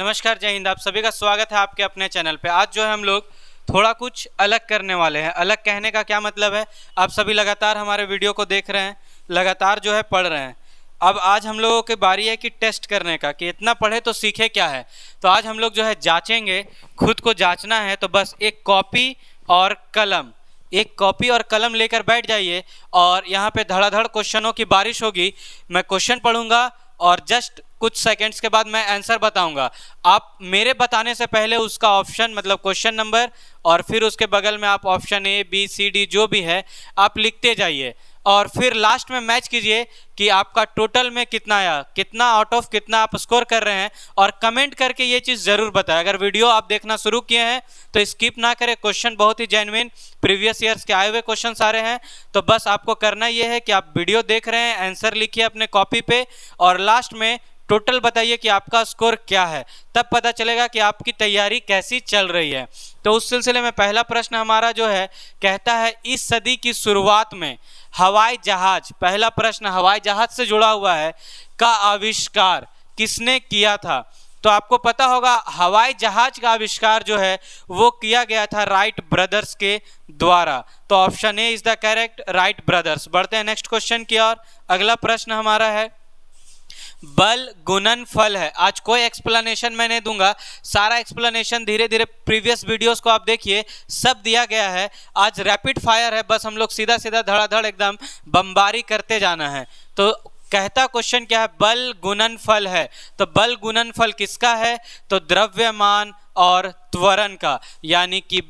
नमस्कार, जय हिंद। आप सभी का स्वागत है आपके अपने चैनल पे। आज जो है हम लोग थोड़ा कुछ अलग करने वाले हैं। अलग कहने का क्या मतलब है, आप सभी लगातार हमारे वीडियो को देख रहे हैं, लगातार जो है पढ़ रहे हैं। अब आज हम लोगों की बारी है कि टेस्ट करने का, कि इतना पढ़े तो सीखे क्या है। तो आज हम लोग जो है जांचेंगे, खुद को जांचना है। तो बस एक कॉपी और कलम लेकर बैठ जाइए और यहाँ पे धड़ाधड़ क्वेश्चनों की बारिश होगी। मैं क्वेश्चन पढ़ूंगा और जस्ट कुछ सेकंड्स के बाद मैं आंसर बताऊंगा। आप मेरे बताने से पहले उसका ऑप्शन मतलब क्वेश्चन नंबर और फिर उसके बगल में आप option A B C D जो भी है आप लिखते जाइए और फिर लास्ट में मैच कीजिए कि आपका टोटल में कितना आया, कितना आउट ऑफ कितना आप स्कोर कर रहे हैं। और कमेंट करके ये चीज़ ज़रूर बताएं। अगर वीडियो आप देखना शुरू किए हैं तो स्किप ना करें। क्वेश्चन बहुत ही जेन्युइन प्रीवियस ईयर्स के आए हुए क्वेश्चन सारे हैं। तो बस आपको करना ये है कि आप वीडियो देख रहे हैं, आंसर लिखिए अपने कॉपी पे और लास्ट में टोटल बताइए कि आपका स्कोर क्या है। तब पता चलेगा कि आपकी तैयारी कैसी चल रही है। तो उस सिलसिले में पहला प्रश्न हमारा जो है कहता है, इस सदी की शुरुआत में हवाई जहाज, पहला प्रश्न हवाई जहाज से जुड़ा हुआ है, का आविष्कार किसने किया था। तो आपको पता होगा हवाई जहाज का आविष्कार जो है वो किया गया था राइट ब्रदर्स के द्वारा। तो option A is the correct, Wright brothers. बढ़ते हैं नेक्स्ट क्वेश्चन की ओर। अगला प्रश्न हमारा है, बल गुणनफल है। आज कोई एक्सप्लेनेशन मैं नहीं दूंगा, सारा एक्सप्लेनेशन धीरे धीरे प्रीवियस वीडियोस को आप देखिए, सब दिया गया है। आज रैपिड फायर है, बस हम लोग सीधा सीधा धड़ाधड़ एकदम बमबारी करते जाना है। तो कहता क्वेश्चन क्या है, बल गुणनफल है। तो बल गुणनफल किसका है, तो द्रव्यमान और त्वरण का, यानी कि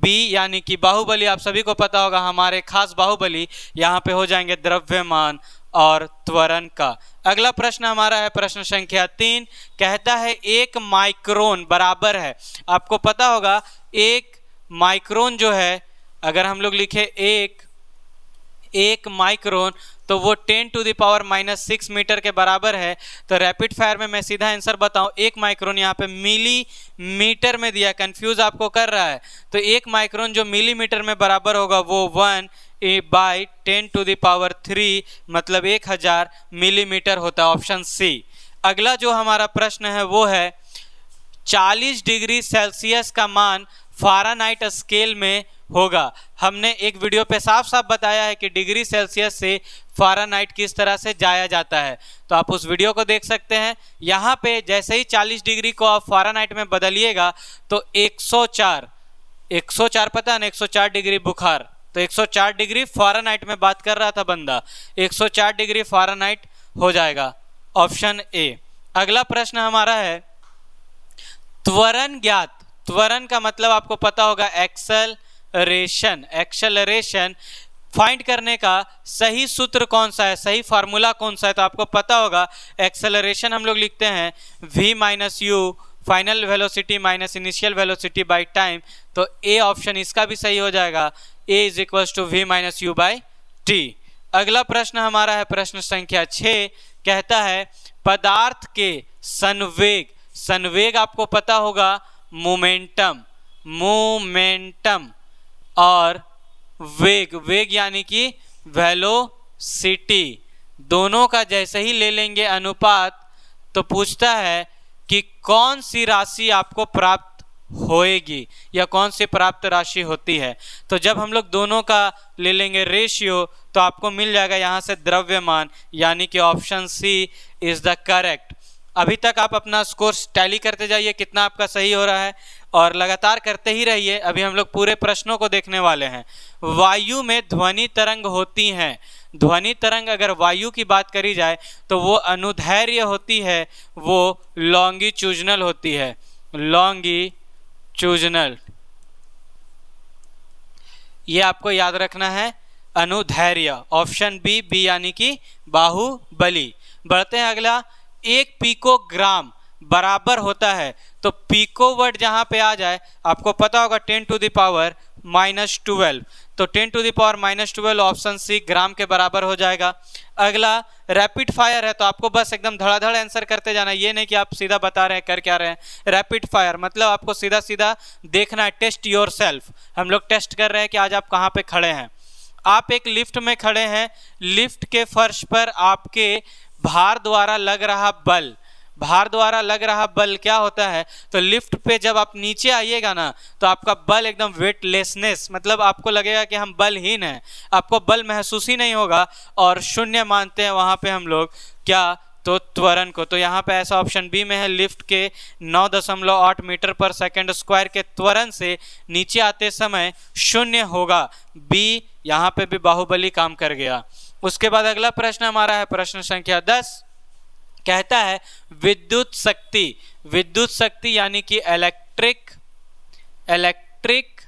बी यानी कि बाहुबली। आप सभी को पता होगा हमारे खास बाहुबली यहाँ पे हो जाएंगे द्रव्यमान और त्वरण का। अगला प्रश्न हमारा है प्रश्न संख्या 3, कहता है 1 माइक्रोन बराबर है। आपको पता होगा 1 माइक्रोन जो है, अगर हम लोग लिखे एक माइक्रोन तो वो 10⁻⁻6 मीटर के बराबर है। तो रैपिड फायर में मैं सीधा आंसर बताऊं, 1 माइक्रोन यहाँ पे मिलीमीटर में दिया, कंफ्यूज आपको कर रहा है। तो 1 माइक्रोन जो मिलीमीटर में बराबर होगा वो 1/10⁻³ मतलब 1000 मिलीमीटर होता है, ऑप्शन सी। अगला जो हमारा प्रश्न है वो है 40 डिग्री सेल्सियस का मान फ़ारेनहाइट स्केल में होगा। हमने एक वीडियो पे साफ साफ बताया है कि डिग्री सेल्सियस से फ़ारेनहाइट किस तरह से जाया जाता है, तो आप उस वीडियो को देख सकते हैं। यहाँ पे जैसे ही 40 डिग्री को आप फ़ारेनहाइट में बदलिएगा तो 104 पता है ना, 104 डिग्री बुखार, तो 104 डिग्री फ़ारेनहाइट में बात कर रहा था बंदा, 104 डिग्री फ़ारेनहाइट हो जाएगा, ऑप्शन ए। अगला प्रश्न हमारा है, त्वरण ज्ञात। त्वरण का मतलब आपको पता होगा एक्सेलरेशन फाइंड करने का सही सूत्र कौन सा है, सही फार्मूला कौन सा है। तो आपको पता होगा एक्सेलरेशन हम लोग लिखते हैं v - u final velocity minus initial velocity by time. तो ए ऑप्शन इसका भी सही हो जाएगा, a = v - u/t। अगला प्रश्न हमारा है प्रश्न संख्या 6, कहता है पदार्थ के संवेग आपको पता होगा मोमेंटम और वेग यानी कि वेलोसिटी, दोनों का जैसे ही ले लेंगे अनुपात तो पूछता है कि कौन सी राशि आपको प्राप्त होएगी या कौन सी प्राप्त राशि होती है। तो जब हम लोग दोनों का ले लेंगे रेशियो तो आपको मिल जाएगा यहाँ से द्रव्यमान, यानी कि option C is the correct. अभी तक आप अपना स्कोर टैली करते जाइए कितना आपका सही हो रहा है और लगातार करते ही रहिए। अभी हम लोग पूरे प्रश्नों को देखने वाले हैं। वायु में ध्वनि तरंग होती हैं। ध्वनि तरंग अगर वायु की बात करी जाए तो वो अनुदैर्घ्य होती है, वो लॉन्गिट्यूजनल होती है, लॉन्गिट्यूजनल, ये आपको याद रखना है, अनुदैर्घ्य, ऑप्शन बी यानी कि बाहुबली। बढ़ते हैं अगला, 1 पिकोग्राम बराबर होता है। तो पिको वर्ड जहां पे आ जाए आपको पता होगा 10⁻⁻12, तो 10⁻⁻12 ऑप्शन सी ग्राम के बराबर हो जाएगा। अगला रैपिड फायर है, तो आपको बस एकदम धड़ाधड़ आंसर करते जाना, ये नहीं कि आप सीधा बता रहे हैं कर क्या रहे हैं। रैपिड फायर मतलब आपको सीधा सीधा देखना है, टेस्ट योर सेल्फ। हम लोग टेस्ट कर रहे हैं कि आज आप कहाँ पे खड़े हैं। आप एक लिफ्ट में खड़े हैं, लिफ्ट के फर्श पर आपके भार द्वारा लग रहा बल भार द्वारा लग रहा बल क्या होता है, तो लिफ्ट पे जब आप नीचे आइएगा ना तो आपका बल एकदम वेटलेसनेस, मतलब आपको लगेगा कि हम बलहीन हैं, आपको बल महसूस ही नहीं होगा और शून्य मानते हैं वहाँ पे हम लोग क्या, तो त्वरण को। तो यहाँ पे ऐसा ऑप्शन बी में है, लिफ्ट के 9.8 मीटर पर सेकंड स्क्वायर के त्वरण से नीचे आते समय शून्य होगा। बी यहाँ पे भी बाहुबली काम कर गया। उसके बाद अगला प्रश्न हमारा है प्रश्न संख्या 10, कहता है विद्युत शक्ति, विद्युत शक्ति यानी कि इलेक्ट्रिक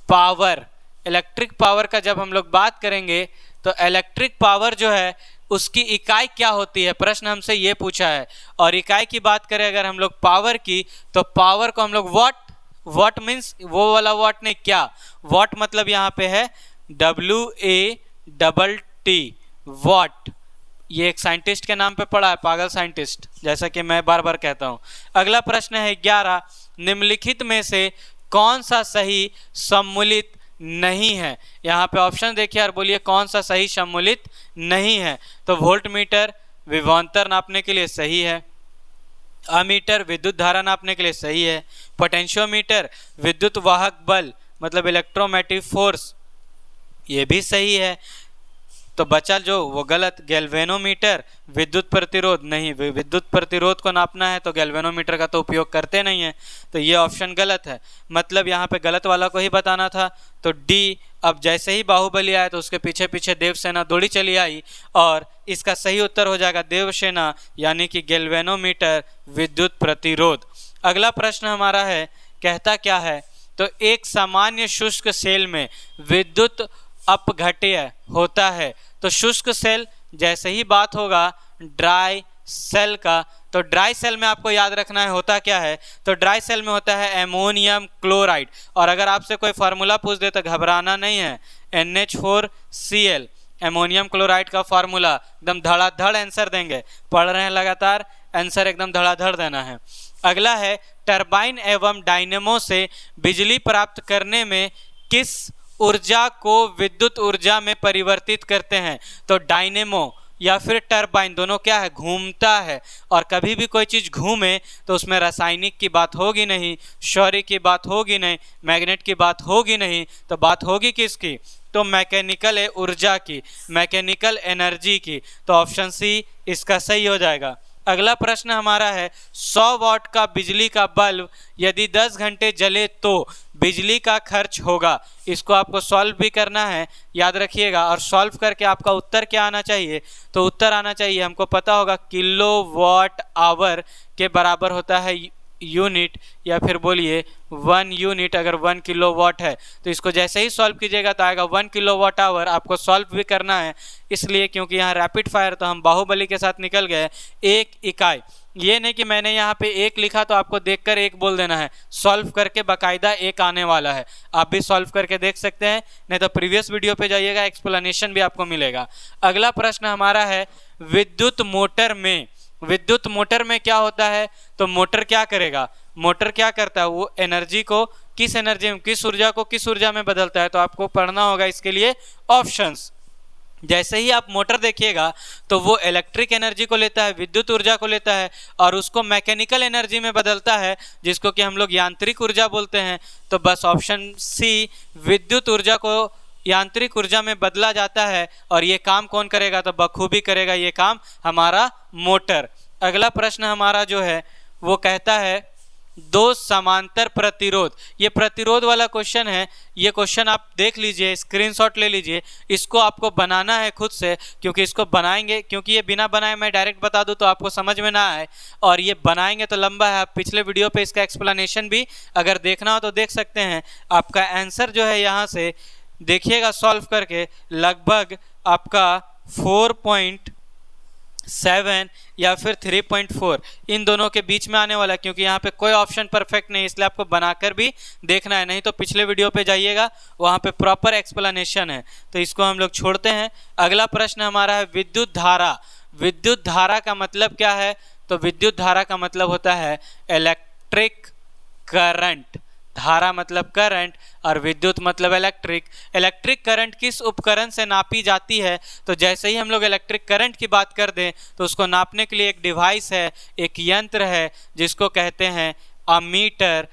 पावर, इलेक्ट्रिक पावर का जब हम लोग बात करेंगे तो इलेक्ट्रिक पावर जो है उसकी इकाई क्या होती है, प्रश्न हमसे ये पूछा है। और इकाई की बात करें अगर हम लोग पावर की, तो पावर को हम लोग वॉट मीन्स वो वाला वॉट नहीं, क्या वॉट मतलब यहाँ पे है WATT वॉट। ये एक साइंटिस्ट के नाम पे पढ़ा है, पागल साइंटिस्ट, जैसा कि मैं बार बार कहता हूँ। अगला प्रश्न है 11, निम्नलिखित में से कौन सा सही सम्मिलित नहीं है। यहाँ पे ऑप्शन देखिए और बोलिए कौन सा सही सम्मिलित नहीं है। तो वोल्ट मीटर विभवांतर नापने के लिए सही है, अमीटर विद्युत धारा नापने के लिए सही है, पोटेंशियोमीटर विद्युत वाहक बल मतलब इलेक्ट्रोमैग्नेटिक फोर्स ये भी सही है। तो बचा जो वो गलत, गैल्वेनोमीटर विद्युत प्रतिरोध नहीं, विद्युत प्रतिरोध को नापना है तो गैल्वेनोमीटर का तो उपयोग करते नहीं है, तो ये ऑप्शन गलत है। मतलब यहाँ पे गलत वाला को ही बताना था। तो डी, अब जैसे ही बाहुबली आया तो उसके पीछे पीछे देवसेना दौड़ी चली आई और इसका सही उत्तर हो जाएगा देवसेना यानी कि गैल्वेनोमीटर विद्युत प्रतिरोध। अगला प्रश्न हमारा है, कहता क्या है, तो एक सामान्य शुष्क सेल में विद्युत अपघट्य होता है। तो शुष्क सेल जैसे ही बात होगा ड्राई सेल का, तो ड्राई सेल में आपको याद रखना है होता क्या है, तो ड्राई सेल में होता है एमोनियम क्लोराइड। और अगर आपसे कोई फार्मूला पूछ दे तो घबराना नहीं है, NH4Cl एमोनियम क्लोराइड का फार्मूला, एकदम धड़ाधड़ आंसर देंगे, पढ़ रहे हैं लगातार, आंसर एकदम धड़ाधड़ देना है। अगला है टरबाइन एवं डायनेमो से बिजली प्राप्त करने में किस ऊर्जा को विद्युत ऊर्जा में परिवर्तित करते हैं। तो डायनेमो या फिर टरबाइन दोनों क्या है, घूमता है, और कभी भी कोई चीज़ घूमे तो उसमें रासायनिक की बात होगी नहीं, सौर्य की बात होगी नहीं, मैग्नेट की बात होगी नहीं, तो बात होगी किसकी, तो मैकेनिकल ऊर्जा की, मैकेनिकल एनर्जी की। तो ऑप्शन सी इसका सही हो जाएगा। अगला प्रश्न हमारा है 100 वाट का बिजली का बल्ब यदि 10 घंटे जले तो बिजली का खर्च होगा। इसको आपको सॉल्व भी करना है, याद रखिएगा, और सॉल्व करके आपका उत्तर क्या आना चाहिए, तो उत्तर आना चाहिए हमको पता होगा किलो वाट आवर के बराबर होता है यूनिट, या फिर बोलिए 1 यूनिट। अगर 1 किलो वाट है तो इसको जैसे ही सॉल्व कीजिएगा तो आएगा 1 किलो वाट आवर। आपको सॉल्व भी करना है इसलिए क्योंकि यहाँ रैपिड फायर, तो हम बाहुबली के साथ निकल गए। एक इकाई, ये नहीं कि मैंने यहाँ पे एक लिखा तो आपको देखकर एक बोल देना है, सॉल्व करके बाकायदा एक आने वाला है। आप भी सॉल्व करके देख सकते हैं, नहीं तो प्रीवियस वीडियो पे जाइएगा, एक्सप्लेनेशन भी आपको मिलेगा। अगला प्रश्न हमारा है विद्युत मोटर में, विद्युत मोटर में क्या होता है, तो मोटर क्या करेगा, मोटर क्या करता है, वो एनर्जी को किस एनर्जी में, किस ऊर्जा को किस ऊर्जा में बदलता है। तो आपको पढ़ना होगा इसके लिए ऑप्शंस। जैसे ही आप मोटर देखिएगा तो वो इलेक्ट्रिक एनर्जी को लेता है, विद्युत ऊर्जा को लेता है और उसको मैकेनिकल एनर्जी में बदलता है, जिसको कि हम लोग यांत्रिक ऊर्जा बोलते हैं। तो बस ऑप्शन सी, विद्युत ऊर्जा को यांत्रिक ऊर्जा में बदला जाता है। और ये काम कौन करेगा, तो बखूबी करेगा ये काम हमारा मोटर। अगला प्रश्न हमारा जो है वो कहता है दो समांतर प्रतिरोध, ये प्रतिरोध वाला क्वेश्चन है। ये क्वेश्चन आप देख लीजिए, स्क्रीनशॉट ले लीजिए, इसको आपको बनाना है खुद से, क्योंकि इसको बनाएंगे, क्योंकि ये बिना बनाए मैं डायरेक्ट बता दूं तो आपको समझ में ना आए, और ये बनाएंगे तो लंबा है। आप पिछले वीडियो पे इसका एक्सप्लेनेशन भी अगर देखना हो तो देख सकते हैं। आपका आंसर जो है यहाँ से देखिएगा सॉल्व करके, लगभग आपका 4.7 या फिर 3.4 इन दोनों के बीच में आने वाला, क्योंकि यहाँ पे कोई ऑप्शन परफेक्ट नहीं, इसलिए आपको बनाकर भी देखना है, नहीं तो पिछले वीडियो पे जाइएगा, वहाँ पे प्रॉपर एक्सप्लेनेशन है। तो इसको हम लोग छोड़ते हैं। अगला प्रश्न हमारा है विद्युत धारा। विद्युत धारा का मतलब क्या है, तो विद्युत धारा का मतलब होता है इलेक्ट्रिक करंट। धारा मतलब करंट, और विद्युत मतलब इलेक्ट्रिक। इलेक्ट्रिक करंट किस उपकरण से नापी जाती है? तो जैसे ही हम लोग इलेक्ट्रिक करंट की बात कर दें तो उसको नापने के लिए एक डिवाइस है, एक यंत्र है जिसको कहते हैं अमीटर।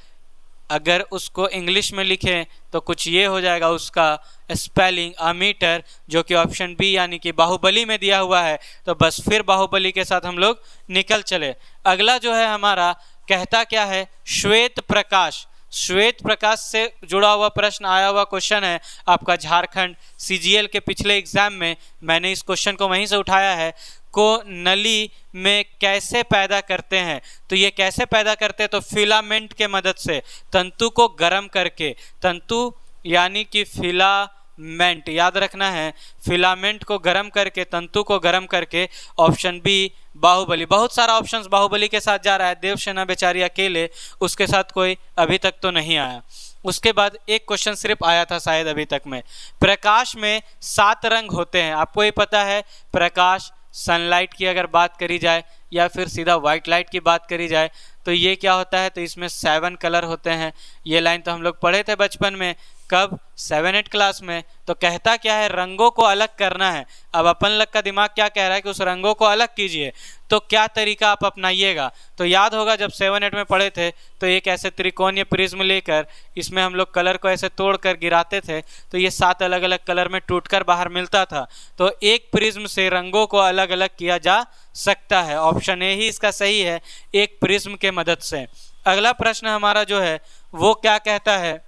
अगर उसको इंग्लिश में लिखें तो कुछ ये हो जाएगा उसका स्पेलिंग अमीटर, जो कि ऑप्शन बी यानी कि बाहुबली में दिया हुआ है। तो बस फिर बाहुबली के साथ हम लोग निकल चले। अगला जो है हमारा कहता क्या है? श्वेत प्रकाश। श्वेत प्रकाश से जुड़ा हुआ प्रश्न आया हुआ क्वेश्चन है आपका झारखंड सीजीएल के पिछले एग्जाम में। मैंने इस क्वेश्चन को वहीं से उठाया है। को नली में कैसे पैदा करते हैं? तो ये कैसे पैदा करते हैं? तो फिलामेंट के मदद से, तंतु को गर्म करके। तंतु यानी कि फिलामेंट, याद रखना है, फिलामेंट को गर्म करके, तंतु को गर्म करके। Option B Baahubali. बहुत सारा ऑप्शंस बाहुबली के साथ जा रहा है, देवसेना बेचारी अकेले, उसके साथ कोई अभी तक तो नहीं आया। उसके बाद एक क्वेश्चन सिर्फ आया था शायद अभी तक में। प्रकाश में 7 रंग होते हैं, आपको ये पता है? प्रकाश, सनलाइट की अगर बात करी जाए या फिर सीधा वाइट लाइट की बात करी जाए तो ये क्या होता है? तो इसमें 7 कलर होते हैं। ये लाइन तो हम लोग पढ़े थे बचपन में, कब? 7-8 क्लास में। तो कहता क्या है? रंगों को अलग करना है। अब अपन लोग का दिमाग क्या कह रहा है कि उस रंगों को अलग कीजिए, तो क्या तरीका आप अपनाइएगा? तो याद होगा जब 7-8 में पढ़े थे तो एक ऐसे त्रिकोण या प्रिज्म लेकर इसमें हम लोग कलर को ऐसे तोड़कर गिराते थे तो ये 7 अलग अलग कलर में टूटकर बाहर मिलता था। तो एक प्रिज्म से रंगों को अलग अलग किया जा सकता है। ऑप्शन ए ही इसका सही है, एक प्रिज्म के मदद से। अगला प्रश्न हमारा जो है वो क्या कहता है?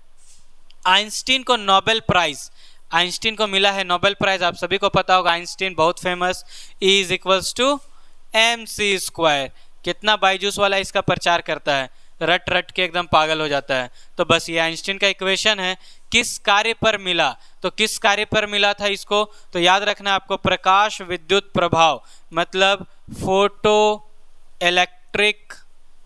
आइंस्टीन को नोबेल प्राइज, आइंस्टीन को मिला है नोबेल प्राइज। आप सभी को पता होगा आइंस्टीन बहुत फेमस, E = mc²। कितना बायजूस वाला इसका प्रचार करता है, रट रट के एकदम पागल हो जाता है। तो बस ये आइंस्टीन का इक्वेशन है। किस कार्य पर मिला? तो किस कार्य पर मिला था इसको? तो याद रखना आपको, प्रकाश विद्युत प्रभाव मतलब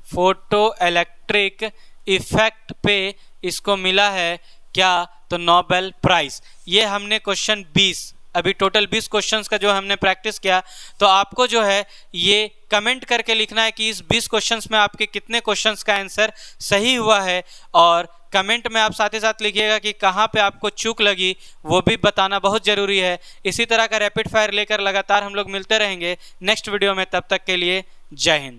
फोटो इलेक्ट्रिक इफेक्ट पे इसको मिला है क्या? तो नोबेल प्राइज। ये हमने क्वेश्चन 20, अभी टोटल 20 क्वेश्चंस का जो हमने प्रैक्टिस किया। तो आपको जो है ये कमेंट करके लिखना है कि इस 20 क्वेश्चंस में आपके कितने क्वेश्चंस का आंसर सही हुआ है, और कमेंट में आप साथ ही साथ लिखिएगा कि कहाँ पे आपको चूक लगी, वो भी बताना बहुत ज़रूरी है। इसी तरह का रैपिड फायर लेकर लगातार हम लोग मिलते रहेंगे नेक्स्ट वीडियो में। तब तक के लिए जय हिंद।